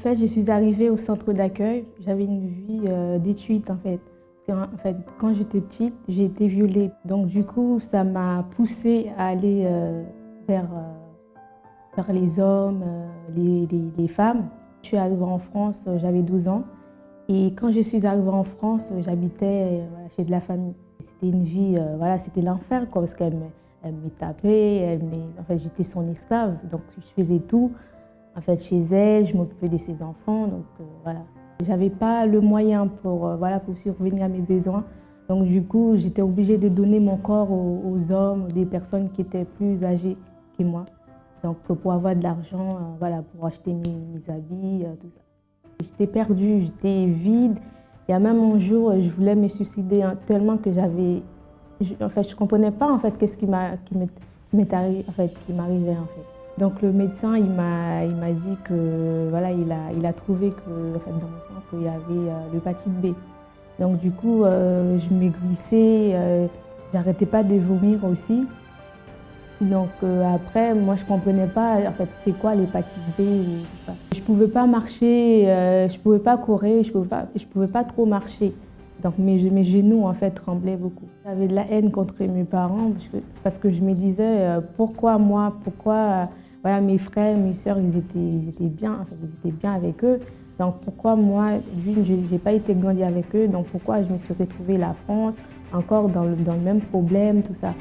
fait, je suis arrivée au centre d'accueil. J'avais une vie d'étude, en fait. Parce que, en fait, quand j'étais petite, j'ai été violée. Donc, du coup, ça m'a poussée à aller vers, vers les hommes, les femmes. Je suis arrivée en France, j'avais 12 ans. Et quand je suis arrivée en France, j'habitais chez de la famille. C'était une vie, voilà, c'était l'enfer, quoi, parce qu'elle me tapait, en fait, j'étais son esclave. Donc, je faisais tout. En fait, chez elle, je m'occupais de ses enfants, donc voilà. J'avais pas le moyen voilà, pour survenir à mes besoins. Donc du coup, j'étais obligée de donner mon corps aux hommes, des personnes qui étaient plus âgées que moi. Donc pour avoir de l'argent, voilà, pour acheter mes habits, tout ça. J'étais perdue, j'étais vide. Il y a même un jour, je voulais me suicider tellement que en fait, je comprenais pas en fait qu'est-ce qui m'arrivait en fait. Donc le médecin, il m'a dit que voilà, il a trouvé que en fait, dans mon sang qu'il y avait l'hépatite B. Donc du coup, je maigrissais, j'arrêtais pas de vomir aussi. Donc après, moi je comprenais pas en fait c'était quoi l'hépatite B ou tout ça. Je pouvais pas marcher, je pouvais pas courir, je pouvais pas trop marcher. Donc mes genoux en fait tremblaient beaucoup. J'avais de la haine contre mes parents parce que je me disais pourquoi moi, pourquoi voilà, mes frères, mes sœurs, ils étaient bien, en fait, ils étaient bien avec eux. Donc pourquoi moi, je n'ai pas été grandi avec eux, donc pourquoi je me suis retrouvée la France, encore dans le même problème, tout ça.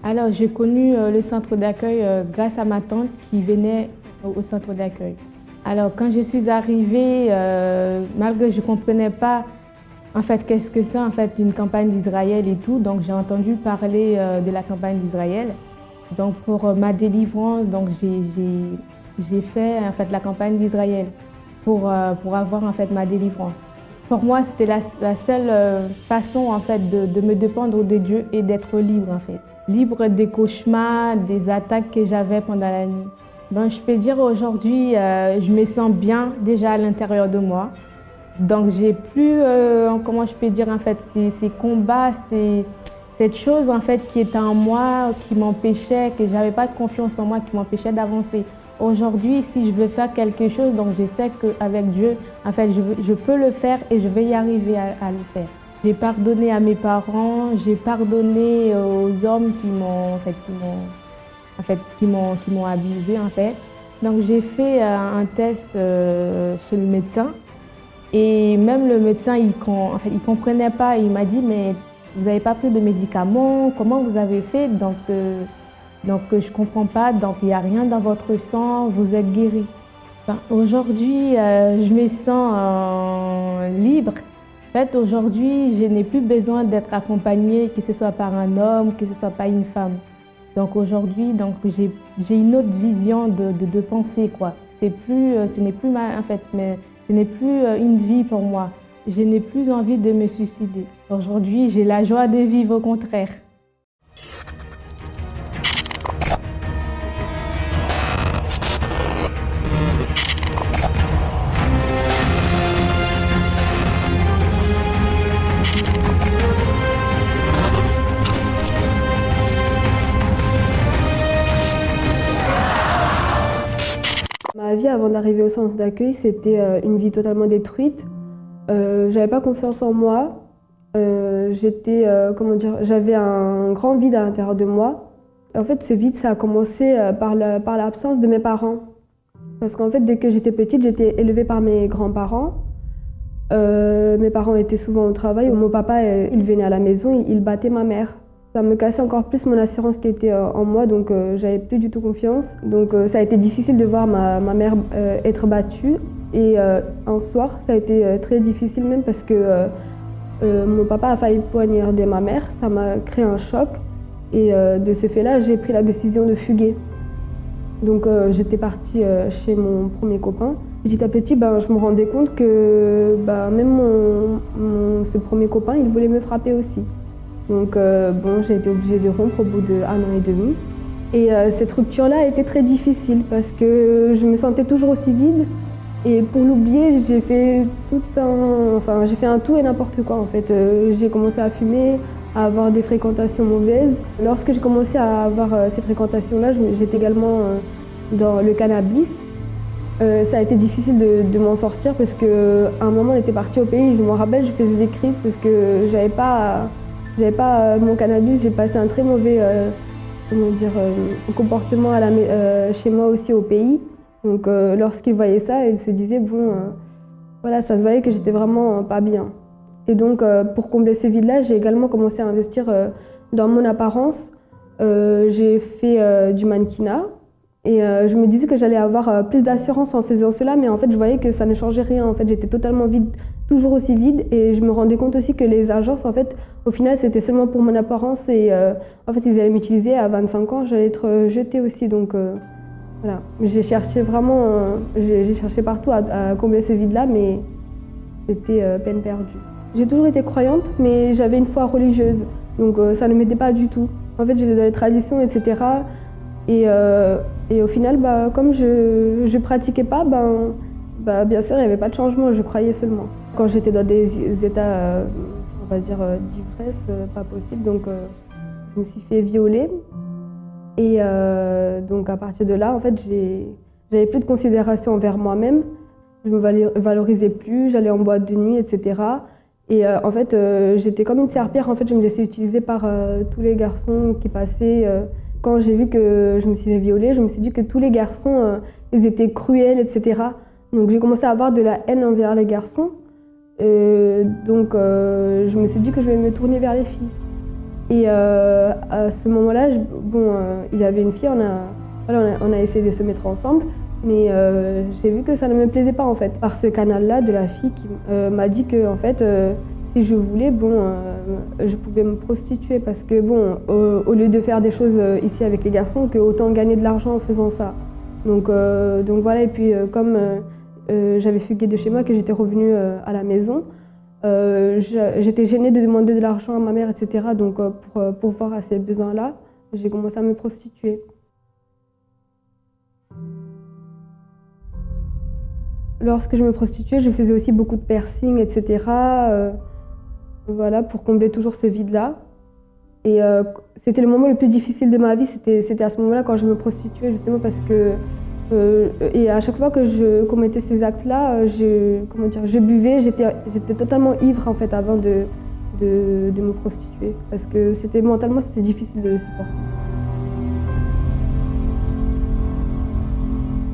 Alors j'ai connu le centre d'accueil grâce à ma tante qui venait au centre d'accueil. Alors quand je suis arrivée, malgré que je ne comprenais pas en fait qu'est-ce que c'est en fait une campagne d'Israël et tout, donc j'ai entendu parler de la campagne d'Israël. Donc pour ma délivrance, donc j'ai fait en fait la campagne d'Israël pour avoir en fait ma délivrance. Pour moi, c'était la seule façon en fait de me dépendre de Dieu et d'être libre en fait. Libre des cauchemars, des attaques que j'avais pendant la nuit. Ben, je peux dire aujourd'hui, je me sens bien déjà à l'intérieur de moi. Donc j'ai plus, comment je peux dire en fait, ces combats, cette chose en fait qui était en moi, qui m'empêchait, que j'avais pas de confiance en moi, qui m'empêchait d'avancer. Aujourd'hui, si je veux faire quelque chose, donc je sais qu'avec Dieu, en fait, je peux le faire et je vais y arriver à le faire. J'ai pardonné à mes parents, j'ai pardonné aux hommes qui m'ont abusée en fait. Donc j'ai fait un test chez le médecin et même le médecin il comprenait pas. Il m'a dit mais vous n'avez pas pris de médicaments, comment vous avez fait? Donc je comprends pas. Donc il n'y a rien dans votre sang, vous êtes guéri. Ben, aujourd'hui je me sens libre. En fait, aujourd'hui, je n'ai plus besoin d'être accompagnée, que ce soit par un homme, que ce soit par une femme. Donc aujourd'hui, j'ai une autre vision de pensée, quoi. Ce n'est plus une vie pour moi. Je n'ai plus envie de me suicider. Aujourd'hui, j'ai la joie de vivre au contraire. Ma vie avant d'arriver au centre d'accueil, c'était une vie totalement détruite. J'avais pas confiance en moi. J'avais un grand vide à l'intérieur de moi. En fait, ce vide, ça a commencé par l'absence de mes parents. Parce qu'en fait, dès que j'étais petite, j'étais élevée par mes grands-parents. Mes parents étaient souvent au travail. Mon papa, il venait à la maison, il battait ma mère. Ça me cassait encore plus mon assurance qui était en moi, donc j'avais plus du tout confiance. Donc ça a été difficile de voir ma mère être battue. Et un soir, ça a été très difficile même parce que mon papa a failli poignarder ma mère. Ça m'a créé un choc. Et de ce fait-là, j'ai pris la décision de fuguer. Donc j'étais partie chez mon premier copain. Petit à petit, je me rendais compte que même ce premier copain, il voulait me frapper aussi. Donc j'ai été obligée de rompre au bout d'1 an et demi. Et cette rupture-là a été très difficile parce que je me sentais toujours aussi vide. Et pour l'oublier, j'ai fait un tout et n'importe quoi en fait. J'ai commencé à fumer, à avoir des fréquentations mauvaises. Lorsque j'ai commencé à avoir ces fréquentations-là, j'étais également dans le cannabis. Ça a été difficile de m'en sortir parce qu'à un moment, on était parti au pays. Je me rappelle, je faisais des crises parce que j'avais pas mon cannabis. J'ai passé un très mauvais comportement chez moi aussi au pays. Donc lorsqu'ils voyaient ça, ils se disaient voilà, ça se voyait que j'étais vraiment pas bien. Et donc pour combler ce vide-là, j'ai également commencé à investir dans mon apparence. J'ai fait du mannequinat. Et je me disais que j'allais avoir plus d'assurance en faisant cela, mais en fait, je voyais que ça ne changeait rien. En fait, j'étais totalement vide, toujours aussi vide. Et je me rendais compte aussi que les agences, en fait, au final, c'était seulement pour mon apparence. Et en fait, ils allaient m'utiliser à 25 ans, j'allais être jetée aussi. Donc voilà. J'ai cherché vraiment, j'ai cherché partout à combler ce vide-là, mais c'était peine perdue. J'ai toujours été croyante, mais j'avais une foi religieuse. Donc ça ne m'aidait pas du tout. En fait, j'étais dans les traditions, etc. Et au final, comme je ne pratiquais pas, bien sûr, il n'y avait pas de changement, je croyais seulement. Quand j'étais dans des états, on va dire, d'ivresse, pas possible, donc je me suis fait violer. Et donc à partir de là, en fait, j'avais plus de considération envers moi-même. Je me valorisais plus, j'allais en boîte de nuit, etc. Et en fait, j'étais comme une serpillère. En fait, je me laissais utiliser par tous les garçons qui passaient. Quand j'ai vu que je me suis fait violer, je me suis dit que tous les garçons, ils étaient cruels, etc. Donc j'ai commencé à avoir de la haine envers les garçons. Donc je me suis dit que je vais me tourner vers les filles. Et à ce moment-là, il y avait une fille, on a essayé de se mettre ensemble, mais j'ai vu que ça ne me plaisait pas en fait. Par ce canal-là de la fille qui m'a dit que en fait, si je voulais, je pouvais me prostituer parce que au lieu de faire des choses ici avec les garçons, que autant gagner de l'argent en faisant ça. Donc voilà, et puis comme j'avais fugué de chez moi, que j'étais revenue à la maison, j'étais gênée de demander de l'argent à ma mère, etc. Donc pour pourvoir à ces besoins-là, j'ai commencé à me prostituer. Lorsque je me prostituais, je faisais aussi beaucoup de piercings, etc. Voilà, pour combler toujours ce vide-là. Et c'était le moment le plus difficile de ma vie, c'était à ce moment-là quand je me prostituais, justement parce que et à chaque fois que je commettais ces actes-là, je buvais, j'étais totalement ivre en fait avant de me prostituer, parce que mentalement c'était difficile de le supporter.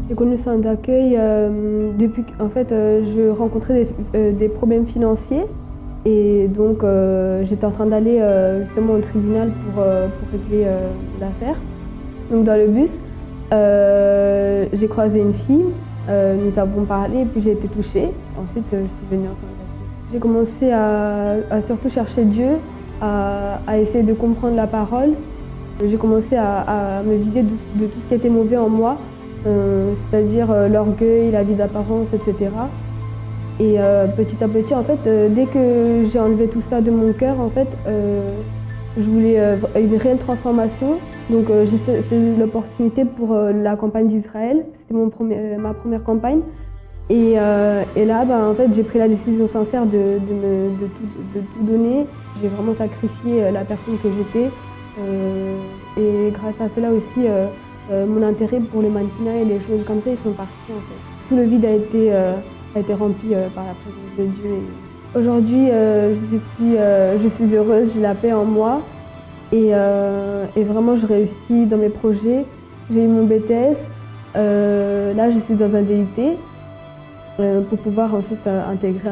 J'ai connu le centre d'accueil depuis qu'en fait je rencontrais des problèmes financiers. Et donc j'étais en train d'aller justement au tribunal pour régler l'affaire. Donc dans le bus, j'ai croisé une fille, nous avons parlé et puis j'ai été touchée. Ensuite je suis venue en centre d'accueil. J'ai commencé à surtout chercher Dieu, à essayer de comprendre la parole. J'ai commencé à me vider de tout ce qui était mauvais en moi, c'est-à-dire l'orgueil, la vie d'apparence, etc. Et petit à petit, en fait, dès que j'ai enlevé tout ça de mon cœur, en fait, je voulais une réelle transformation. Donc j'ai saisi l'opportunité pour la campagne d'Israël. C'était ma première campagne. Et là, en fait, j'ai pris la décision sincère de tout donner. J'ai vraiment sacrifié la personne que j'étais. Et grâce à cela aussi, mon intérêt pour le mannequinat et les choses comme ça, ils sont partis en fait. Tout le vide a été rempli par la présence de Dieu. Aujourd'hui, je suis heureuse, j'ai la paix en moi et vraiment je réussis dans mes projets. J'ai eu mon BTS, là je suis dans un DUT pour pouvoir ensuite intégrer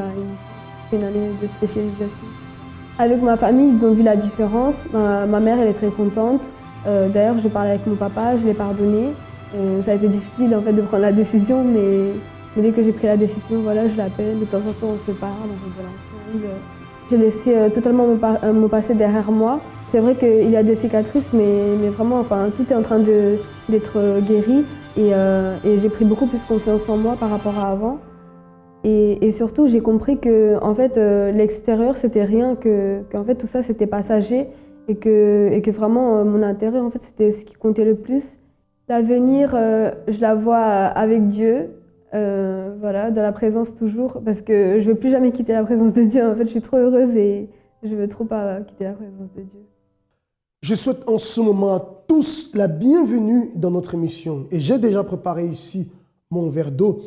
une année de spécialisation. Avec ma famille, ils ont vu la différence. Ma mère, elle est très contente. D'ailleurs, je parlais avec mon papa, je l'ai pardonné. Ça a été difficile en fait de prendre la décision, mais dès que j'ai pris la décision, voilà, je l'appelle. De temps en temps, on se parle, on rigole ensemble. J'ai laissé totalement mon passé derrière moi. C'est vrai qu'il y a des cicatrices, mais vraiment, enfin, tout est en train d'être guéri. Et j'ai pris beaucoup plus confiance en moi par rapport à avant. Et surtout, j'ai compris que en fait, l'extérieur, c'était rien, qu'en fait, tout ça, c'était passager. Et que vraiment, mon intérêt, en fait, c'était ce qui comptait le plus. L'avenir, je la vois avec Dieu, voilà, dans la présence toujours, parce que je ne veux plus jamais quitter la présence de Dieu. En fait, je suis trop heureuse et Je veux trop pas quitter la présence de Dieu. Je souhaite en ce moment à tous la bienvenue dans notre émission. Et j'ai déjà préparé ici mon verre d'eau.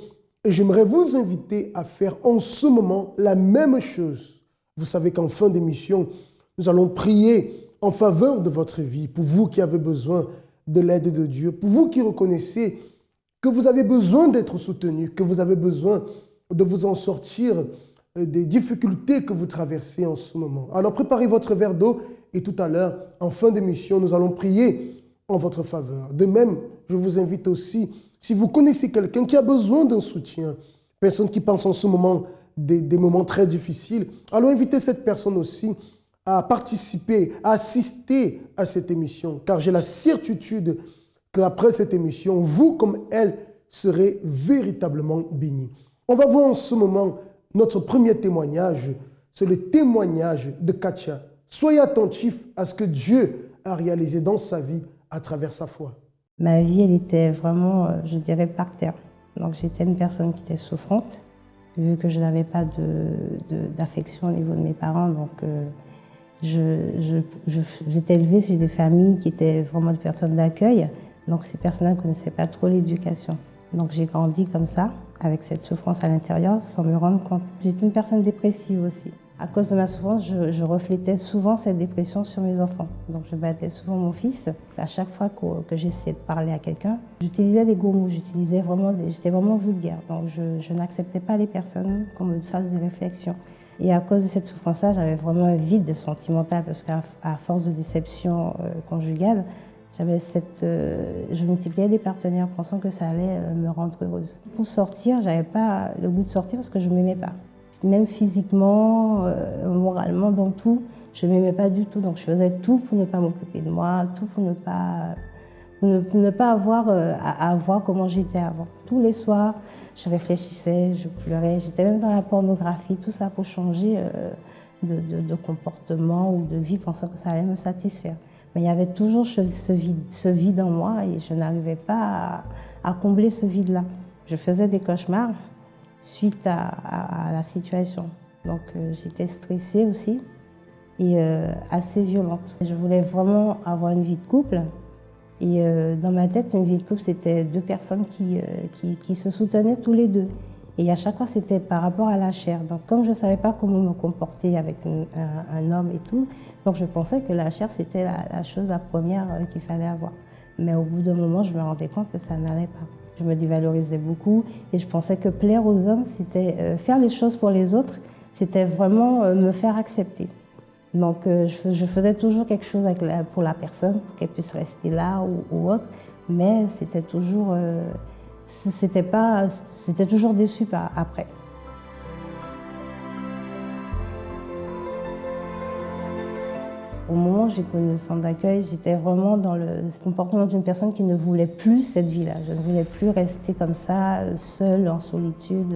Et j'aimerais vous inviter à faire en ce moment la même chose. Vous savez qu'en fin d'émission, nous allons prier en faveur de votre vie, pour vous qui avez besoin de l'aide de Dieu, pour vous qui reconnaissez que vous avez besoin d'être soutenu, que vous avez besoin de vous en sortir des difficultés que vous traversez en ce moment. Alors préparez votre verre d'eau et tout à l'heure, en fin d'émission, nous allons prier en votre faveur. De même, je vous invite aussi, si vous connaissez quelqu'un qui a besoin d'un soutien, personne qui pense en ce moment des moments très difficiles, alors invitez cette personne aussi à participer, à assister à cette émission, car j'ai la certitude qu'après cette émission, vous comme elle serez véritablement bénis. On va voir en ce moment notre premier témoignage, c'est le témoignage de Katia. Soyez attentifs à ce que Dieu a réalisé dans sa vie à travers sa foi. Ma vie, elle était vraiment, je dirais, par terre. Donc j'étais une personne qui était souffrante, vu que je n'avais pas d'affection au niveau de mes parents. Donc j'étais élevée chez des familles qui étaient vraiment des personnes d'accueil. Donc ces personnes-là ne connaissaient pas trop l'éducation. Donc j'ai grandi comme ça, avec cette souffrance à l'intérieur, sans me rendre compte. J'étais une personne dépressive aussi. À cause de ma souffrance, je reflétais souvent cette dépression sur mes enfants. Donc je battais souvent mon fils. À chaque fois que j'essayais de parler à quelqu'un, j'utilisais des gros mots, j'étais vraiment vulgaire. Donc je n'acceptais pas les personnes qu'on me fasse des réflexions. Et à cause de cette souffrance-là, j'avais vraiment un vide sentimental parce qu'à force de déception conjugale, je multipliais les partenaires pensant que ça allait me rendre heureuse. Pour sortir, j'avais pas le goût de sortir parce que je ne m'aimais pas. Même physiquement, moralement, dans tout, je ne m'aimais pas du tout. Donc je faisais tout pour ne pas m'occuper de moi, tout pour ne pas avoir à voir comment j'étais avant. Tous les soirs, je réfléchissais, je pleurais, j'étais même dans la pornographie, tout ça pour changer de comportement ou de vie, pensant que ça allait me satisfaire. Mais il y avait toujours ce vide en moi et je n'arrivais pas à combler ce vide-là. Je faisais des cauchemars suite à la situation. Donc j'étais stressée aussi et assez violente. Je voulais vraiment avoir une vie de couple. Et dans ma tête, une vie de couple, c'était deux personnes qui se soutenaient tous les deux. Et à chaque fois, c'était par rapport à la chair. Donc comme je ne savais pas comment me comporter avec un homme et tout, donc je pensais que la chair, c'était la première qu'il fallait avoir. Mais au bout d'un moment, je me rendais compte que ça n'allait pas. Je me dévalorisais beaucoup et je pensais que plaire aux hommes, c'était faire les choses pour les autres, c'était vraiment me faire accepter. Donc je faisais toujours quelque chose pour la personne, pour qu'elle puisse rester là ou autre, mais c'était toujours, c'était toujours déçu après. Au moment où j'ai connu le centre d'accueil, j'étais vraiment dans le comportement d'une personne qui ne voulait plus cette vie-là. Je ne voulais plus rester comme ça, seule, en solitude,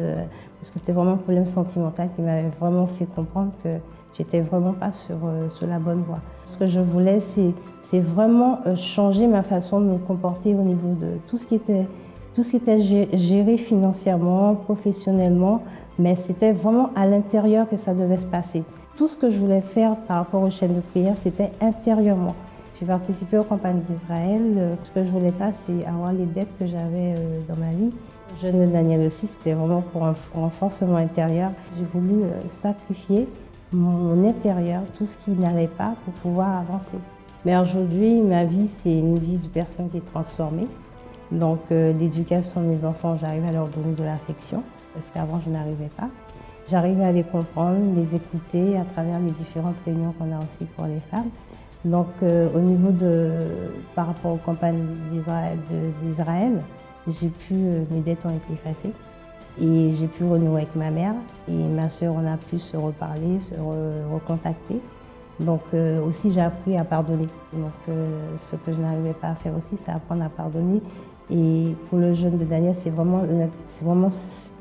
parce que c'était vraiment un problème sentimental qui m'avait vraiment fait comprendre que j'étais vraiment pas sur la bonne voie. Ce que je voulais, c'est vraiment changer ma façon de me comporter au niveau de tout ce qui était géré financièrement, professionnellement, mais c'était vraiment à l'intérieur que ça devait se passer. Tout ce que je voulais faire par rapport aux chaînes de prière, c'était intérieurement. J'ai participé aux campagnes d'Israël. Ce que je voulais pas, c'est avoir les dettes que j'avais dans ma vie. Jeune de Daniel aussi, c'était vraiment pour un renforcement intérieur. J'ai voulu sacrifier mon intérieur, tout ce qui n'allait pas pour pouvoir avancer. Mais aujourd'hui, ma vie, c'est une vie de personne qui est transformée. Donc l'éducation de mes enfants, j'arrive à leur donner de l'affection, parce qu'avant, je n'arrivais pas. J'arrive à les comprendre, les écouter à travers les différentes réunions qu'on a aussi pour les femmes. Donc au niveau par rapport aux campagnes d'Israël, mes dettes ont été effacées et j'ai pu renouer avec ma mère et ma sœur, on a pu se reparler, se recontacter. Donc aussi j'ai appris à pardonner. Donc ce que je n'arrivais pas à faire aussi, c'est apprendre à pardonner. Et pour le jeune de Daniel, c'était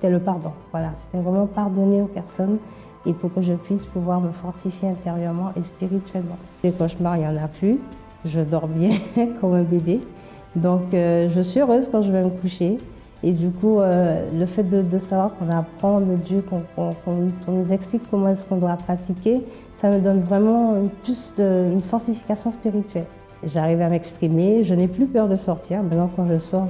le pardon. Voilà, c'était vraiment pardonner aux personnes et pour que je puisse pouvoir me fortifier intérieurement et spirituellement. Les cauchemars, il n'y en a plus. Je dors bien comme un bébé. Donc je suis heureuse quand je vais me coucher Et du coup, le fait de savoir qu'on apprend de Dieu, qu'on nous explique comment est-ce qu'on doit pratiquer, ça me donne vraiment une fortification spirituelle. J'arrive à m'exprimer, je n'ai plus peur de sortir. Maintenant, quand je sors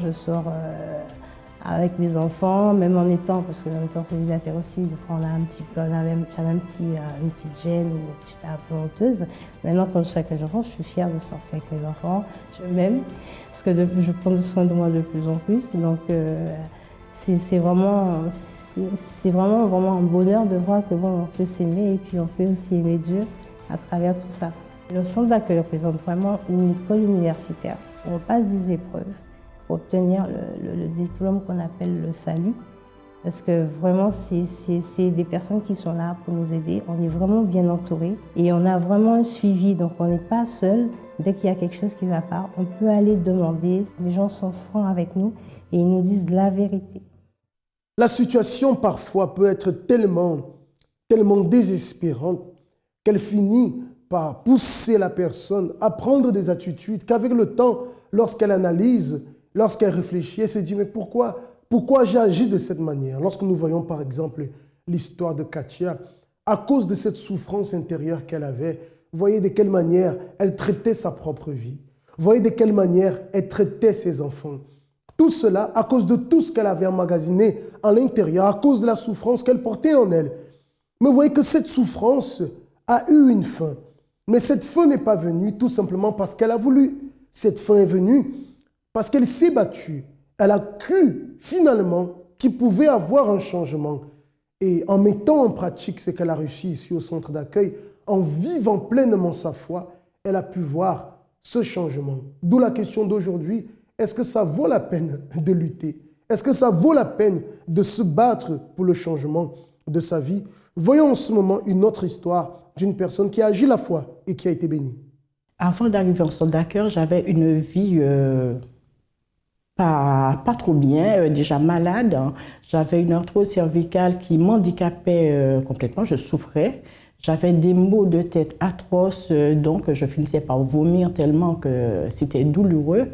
avec mes enfants, même en étant, parce que en étant célibataire aussi, des fois on a un petit peu, j'avais une petite gêne ou j'étais un peu honteuse. Maintenant, quand je suis avec les enfants, je suis fière de sortir avec mes enfants. Je m'aime, parce que je prends soin de moi de plus en plus. Donc, c'est vraiment un bonheur de voir que bon, on peut s'aimer et puis on peut aussi aimer Dieu à travers tout ça. Le centre d'accueil représente vraiment une école universitaire. On passe des épreuves pour obtenir le diplôme qu'on appelle le salut. Parce que vraiment, c'est des personnes qui sont là pour nous aider. On est vraiment bien entourés et on a vraiment un suivi. Donc on n'est pas seul. Dès qu'il y a quelque chose qui ne va pas, on peut aller demander. Les gens sont francs avec nous et ils nous disent la vérité. La situation parfois peut être tellement désespérante qu'elle finit par pousser la personne à prendre des attitudes qu'avec le temps, lorsqu'elle analyse, lorsqu'elle réfléchit, elle se dit mais pourquoi j'ai agi de cette manière? Lorsque nous voyons par exemple l'histoire de Katia, à cause de cette souffrance intérieure qu'elle avait, voyez de quelle manière elle traitait sa propre vie, voyez de quelle manière elle traitait ses enfants. Tout cela à cause de tout ce qu'elle avait emmagasiné à l'intérieur, à cause de la souffrance qu'elle portait en elle. Mais vous voyez que cette souffrance a eu une fin. Mais cette fin n'est pas venue tout simplement parce qu'elle a voulu. Cette fin est venue parce qu'elle s'est battue. Elle a cru finalement qu'il pouvait avoir un changement. Et en mettant en pratique ce qu'elle a réussi ici au centre d'accueil, en vivant pleinement sa foi, elle a pu voir ce changement. D'où la question d'aujourd'hui, est-ce que ça vaut la peine de lutter? Est-ce que ça vaut la peine de se battre pour le changement de sa vie? Voyons en ce moment une autre histoire d'une personne qui a agi la foi et qui a été bénie. Avant d'arriver en centre d'accueil, j'avais une vie pas trop bien, déjà malade. J'avais une arthrose cervicale qui m'handicapait complètement, je souffrais. J'avais des maux de tête atroces, donc je finissais par vomir tellement que c'était douloureux.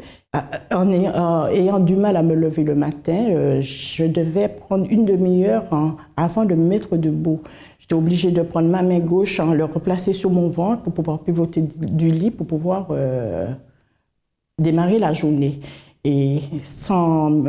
Ayant du mal à me lever le matin, je devais prendre une demi-heure avant de me mettre debout. J'étais obligée de prendre ma main gauche, le replacer sur mon ventre pour pouvoir pivoter du lit, pour pouvoir démarrer la journée. Et sans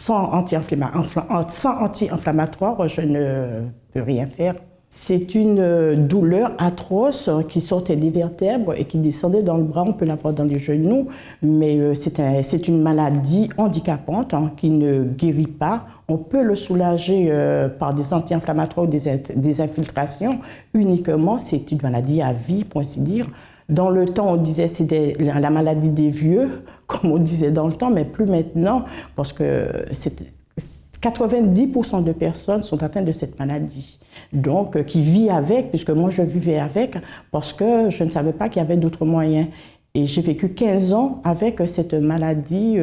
anti-inflammatoire, je ne peux rien faire. C'est une douleur atroce qui sortait des vertèbres et qui descendait dans le bras. On peut l'avoir dans les genoux, mais c'est une maladie handicapante qui ne guérit pas. On peut le soulager par des anti-inflammatoires ou des infiltrations. Uniquement, c'est une maladie à vie, pour ainsi dire. Dans le temps, on disait que c'était la maladie des vieux, comme on disait dans le temps, mais plus maintenant, parce que 90% de personnes sont atteintes de cette maladie, donc qui vit avec, puisque moi je vivais avec, parce que je ne savais pas qu'il y avait d'autres moyens. Et j'ai vécu 15 ans avec cette maladie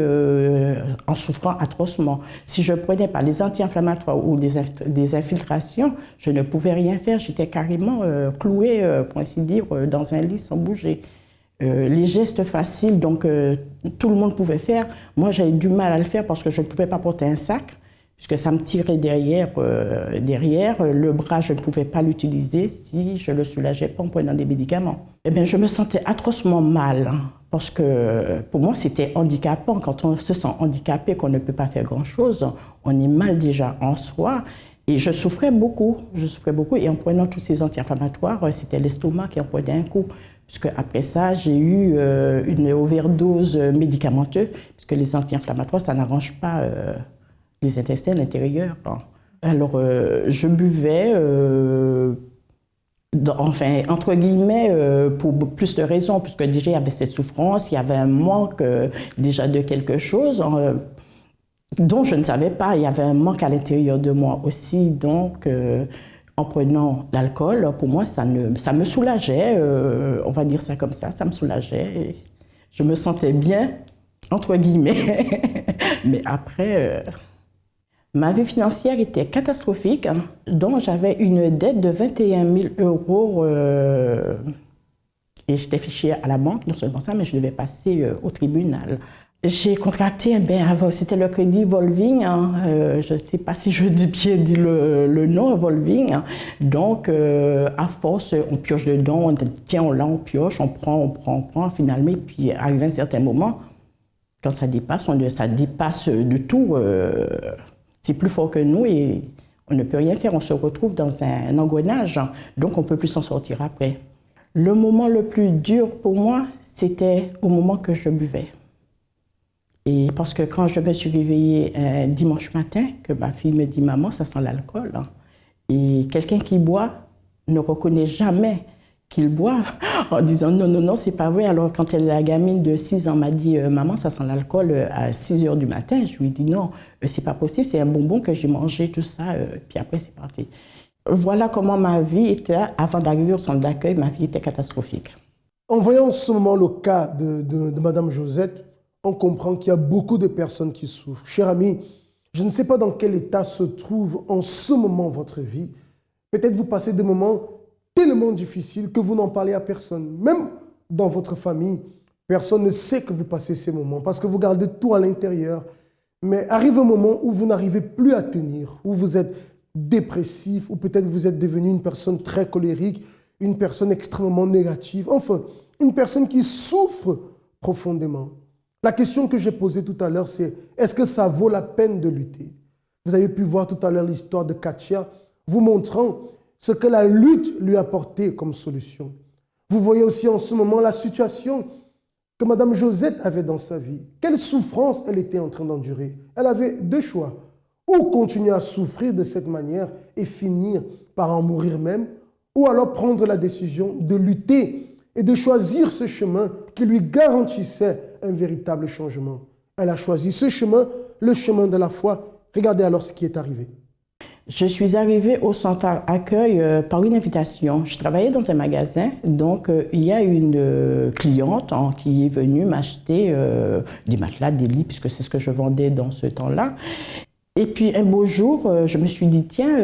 en souffrant atrocement. Si je ne prenais pas les anti-inflammatoires ou des infiltrations, je ne pouvais rien faire. J'étais carrément clouée, pour ainsi dire, dans un lit sans bouger. Les gestes faciles, donc tout le monde pouvait faire. Moi, j'avais du mal à le faire parce que je ne pouvais pas porter un sac, puisque ça me tirait derrière. Le bras, je ne pouvais pas l'utiliser si je ne le soulageais pas en prenant des médicaments. Eh bien, je me sentais atrocement mal, parce que pour moi, c'était handicapant. Quand on se sent handicapé, qu'on ne peut pas faire grand-chose, on est mal déjà en soi. Et je souffrais beaucoup, et en prenant tous ces anti-inflammatoires, c'était l'estomac qui en prenait un coup. Puisque après ça, j'ai eu une overdose médicamenteuse, puisque les anti-inflammatoires, ça n'arrange pas les intestins à l'intérieur. Alors, je buvais, entre guillemets, pour plus de raisons, puisque déjà il y avait cette souffrance, il y avait un manque déjà de quelque chose dont je ne savais pas. Il y avait un manque à l'intérieur de moi aussi, donc en prenant l'alcool, pour moi, ça me soulageait, on va dire ça comme ça me soulageait. Et je me sentais bien, entre guillemets, mais après... Ma vie financière était catastrophique, donc j'avais une dette de 21 000 € et j'étais fichée à la banque, non seulement ça, mais je devais passer au tribunal. J'ai contracté, c'était le crédit Volving, je ne sais pas si je dis bien le nom, Volving. Donc, à force, on pioche dedans, on dit tiens, on pioche, on prend, finalement, et puis arrivé à un certain moment, quand ça dépasse de tout, c'est plus fort que nous et on ne peut rien faire, on se retrouve dans un engrenage, donc on ne peut plus s'en sortir après. Le moment le plus dur pour moi, c'était au moment que je buvais. Et parce que quand je me suis réveillée un dimanche matin, que ma fille me dit « Maman, ça sent l'alcool ». Et quelqu'un qui boit ne reconnaît jamais qu'il boit en disant « Non, non, non, c'est pas vrai ». Alors quand la gamine de 6 ans m'a dit « Maman, ça sent l'alcool » à 6 h du matin, je lui ai dit « Non, c'est pas possible, c'est un bonbon que j'ai mangé, tout ça ». Puis après, c'est parti. Voilà comment ma vie était, avant d'arriver au centre d'accueil, ma vie était catastrophique. En voyant en ce moment le cas de Madame Josette, on comprend qu'il y a beaucoup de personnes qui souffrent. Cher ami, je ne sais pas dans quel état se trouve en ce moment votre vie. Peut-être vous passez des moments tellement difficiles que vous n'en parlez à personne. Même dans votre famille, personne ne sait que vous passez ces moments parce que vous gardez tout à l'intérieur. Mais arrive un moment où vous n'arrivez plus à tenir, où vous êtes dépressif, ou peut-être vous êtes devenu une personne très colérique, une personne extrêmement négative, enfin, une personne qui souffre profondément. La question que j'ai posée tout à l'heure, c'est est-ce que ça vaut la peine de lutter? Vous avez pu voir tout à l'heure l'histoire de Katia, vous montrant ce que la lutte lui a apporté comme solution. Vous voyez aussi en ce moment la situation que Madame Josette avait dans sa vie. Quelle souffrance elle était en train d'endurer. Elle avait deux choix. Ou continuer à souffrir de cette manière et finir par en mourir même, ou alors prendre la décision de lutter et de choisir ce chemin qui lui garantissait un véritable changement. Elle a choisi ce chemin, le chemin de la foi. Regardez alors ce qui est arrivé. Je suis arrivée au centre accueil par une invitation. Je travaillais dans un magasin, donc il y a une cliente qui est venue m'acheter des matelas, des lits, puisque c'est ce que je vendais dans ce temps-là. Et puis un beau jour, je me suis dit, tiens,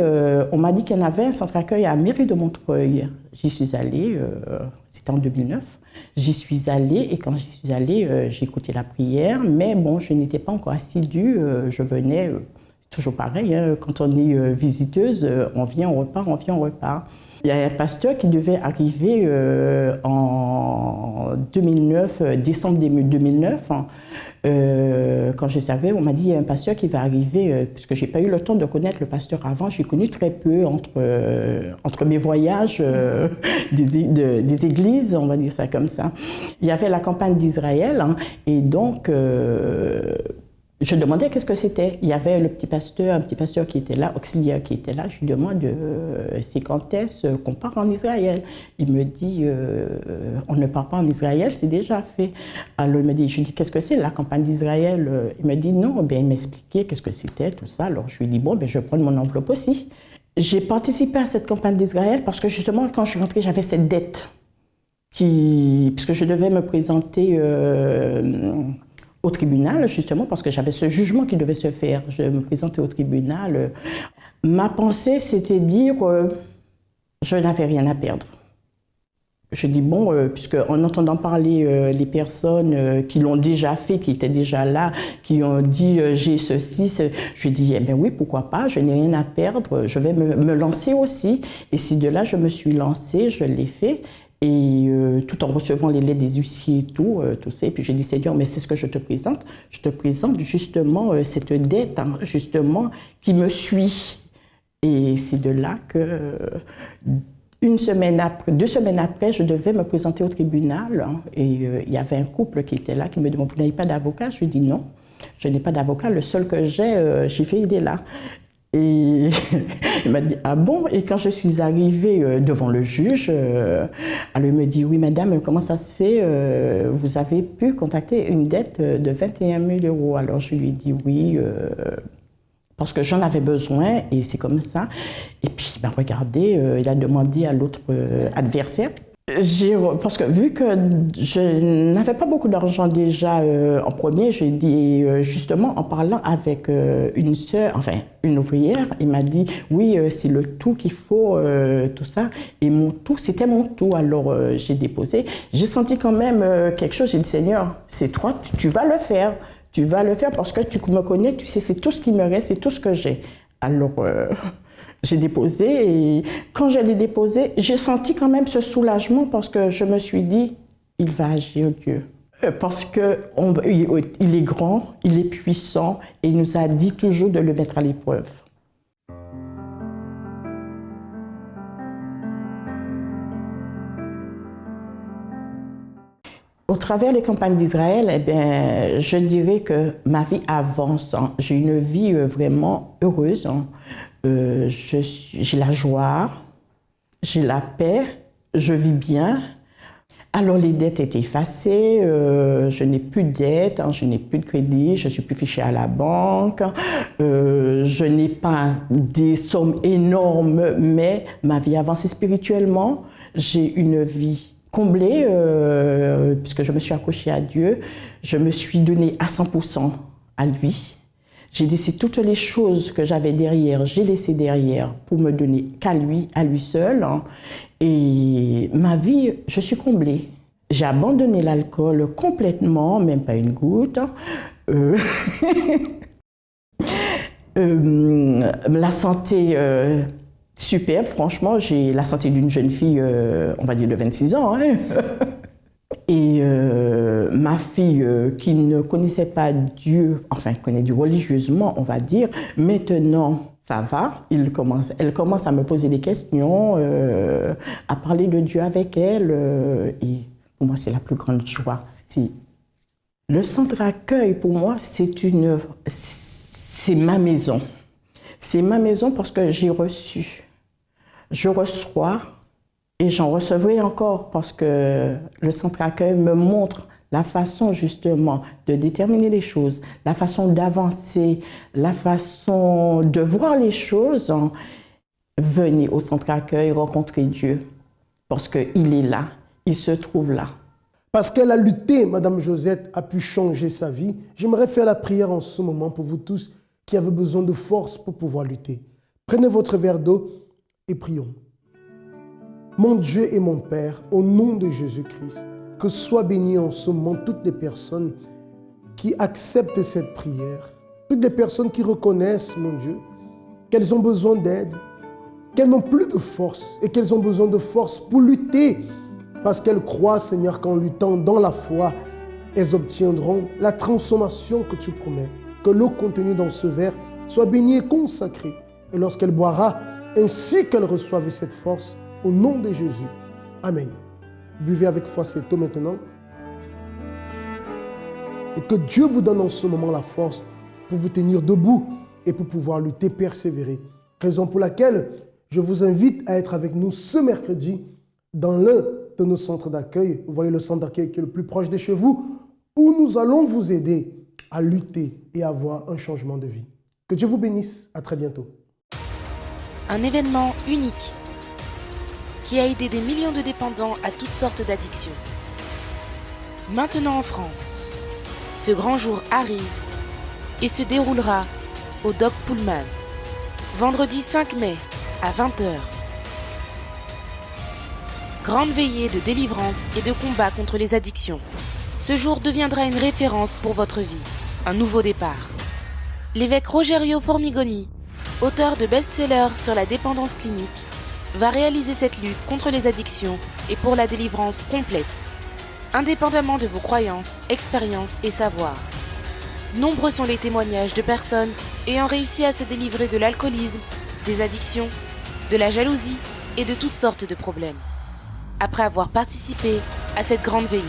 on m'a dit qu'il y en avait un centre accueil à Mairie de Montreuil. J'y suis allée, c'était en 2009. J'y suis allée et quand j'y suis allée, j'ai écouté la prière, mais bon, je n'étais pas encore assidue, je venais, toujours pareil, hein, quand on est visiteuse, on vient, on repart, on vient, on repart. Il y a un pasteur qui devait arriver en 2009, décembre 2009. Quand je savais, on m'a dit il y a un pasteur qui va arriver, puisque je n'ai pas eu le temps de connaître le pasteur avant. J'ai connu très peu entre mes voyages des églises, on va dire ça comme ça. Il y avait la campagne d'Israël, hein, et donc je demandais qu'est-ce que c'était. Il y avait un petit pasteur qui était là, auxiliaire qui était là. Je lui demande c'est quand est-ce qu'on part en Israël. Il me dit on ne part pas en Israël, c'est déjà fait. Alors il me dit, je lui dis qu'est-ce que c'est la campagne d'Israël? Il me dit non, bien il m'expliquait qu'est-ce que c'était, tout ça. Alors je lui dis bon, ben, je vais prendre mon enveloppe aussi. J'ai participé à cette campagne d'Israël parce que justement quand je suis rentrée, j'avais cette dette puisque je devais me présenter au tribunal, justement, parce que j'avais ce jugement qui devait se faire. Je me présentais au tribunal. Ma pensée, c'était dire je n'avais rien à perdre. Je dis bon, puisque en entendant parler les personnes qui l'ont déjà fait, qui étaient déjà là, qui ont dit j'ai ceci, je dis eh bien oui, pourquoi pas, je n'ai rien à perdre, je vais me lancer aussi. Et si de là, je me suis lancée, je l'ai fait. Et tout en recevant les lettres des huissiers et tout ça. Et puis j'ai dit, Seigneur, mais c'est ce que je te présente. Je te présente justement cette dette, hein, justement, qui me suit. Et c'est de là que, 2 semaines après, je devais me présenter au tribunal. Hein, et il y avait un couple qui était là, qui me demandait, vous n'avez pas d'avocat? Je lui ai dit non, je n'ai pas d'avocat. Le seul que j'ai fait, il est là. Et il m'a dit, ah bon? Et quand je suis arrivée devant le juge, elle me dit, oui madame, comment ça se fait? Vous avez pu contacter une dette de 21 000 €. Alors je lui ai dit oui, parce que j'en avais besoin et c'est comme ça. Et puis il m'a regardé, il a demandé à l'autre adversaire. Parce que vu que je n'avais pas beaucoup d'argent déjà en premier, j'ai dit justement en parlant avec une sœur, enfin une ouvrière, il m'a dit oui, c'est le tout qu'il faut, tout ça. Et mon tout, c'était mon tout. Alors j'ai déposé. J'ai senti quand même quelque chose. J'ai dit Seigneur, c'est toi, tu vas le faire. Tu vas le faire parce que tu me connais, tu sais, c'est tout ce qui me reste, c'est tout ce que j'ai. Alors j'ai déposé et quand je l'ai déposé, j'ai senti quand même ce soulagement parce que je me suis dit, il va agir Dieu. Parce qu'il est grand, il est puissant et il nous a dit toujours de le mettre à l'épreuve. Au travers des campagnes d'Israël, eh bien, je dirais que ma vie avance. J'ai une vie vraiment heureuse. J'ai la joie, j'ai la paix, je vis bien. Alors les dettes étaient effacées, je n'ai plus de dettes, je n'ai plus de crédit, je ne suis plus fichée à la banque, je n'ai pas des sommes énormes, mais ma vie avance spirituellement. J'ai une vie comblée, puisque je me suis accrochée à Dieu, je me suis donnée à 100% à lui. J'ai laissé toutes les choses que j'avais derrière, j'ai laissé derrière pour me donner qu'à lui, à lui seul. Et ma vie, je suis comblée. J'ai abandonné l'alcool complètement, même pas une goutte. La santé, superbe, franchement, j'ai la santé d'une jeune fille, on va dire de 26 ans. Hein. Et ma fille qui ne connaissait pas Dieu, enfin connaît Dieu religieusement, on va dire, maintenant ça va, elle commence à me poser des questions, à parler de Dieu avec elle, et pour moi c'est la plus grande joie. Le centre d'accueil pour moi c'est ma maison. C'est ma maison parce que j'ai reçu, je reçois, et j'en recevrai encore parce que le centre d'accueil me montre la façon justement de déterminer les choses, la façon d'avancer, la façon de voir les choses. Venez au centre d'accueil rencontrer Dieu parce qu'il est là, il se trouve là. Parce qu'elle a lutté, Madame Josette a pu changer sa vie. J'aimerais faire la prière en ce moment pour vous tous qui avez besoin de force pour pouvoir lutter. Prenez votre verre d'eau et prions. Mon Dieu et mon Père, au nom de Jésus-Christ, que soient bénies en ce moment toutes les personnes qui acceptent cette prière, toutes les personnes qui reconnaissent, mon Dieu, qu'elles ont besoin d'aide, qu'elles n'ont plus de force et qu'elles ont besoin de force pour lutter parce qu'elles croient, Seigneur, qu'en luttant dans la foi, elles obtiendront la transformation que tu promets. Que l'eau contenue dans ce verre soit bénie et consacrée. Et lorsqu'elle boira, ainsi qu'elle reçoive cette force, au nom de Jésus. Amen. Buvez avec foi cette eau maintenant. Et que Dieu vous donne en ce moment la force pour vous tenir debout et pour pouvoir lutter, persévérer. Raison pour laquelle je vous invite à être avec nous ce mercredi dans l'un de nos centres d'accueil. Vous voyez le centre d'accueil qui est le plus proche de chez vous, où nous allons vous aider à lutter et avoir un changement de vie. Que Dieu vous bénisse. À très bientôt. Un événement unique qui a aidé des millions de dépendants à toutes sortes d'addictions. Maintenant en France, ce grand jour arrive et se déroulera au Doc Pullman, vendredi 5 mai à 20h. Grande veillée de délivrance et de combat contre les addictions. Ce jour deviendra une référence pour votre vie, un nouveau départ. L'évêque Rogerio Formigoni, auteur de best-sellers sur la dépendance clinique, va réaliser cette lutte contre les addictions et pour la délivrance complète, indépendamment de vos croyances, expériences et savoirs. Nombreux sont les témoignages de personnes ayant réussi à se délivrer de l'alcoolisme, des addictions, de la jalousie et de toutes sortes de problèmes, après avoir participé à cette grande veillée.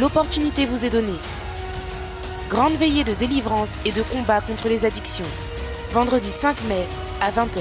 L'opportunité vous est donnée. Grande veillée de délivrance et de combat contre les addictions, vendredi 5 mai à 20h.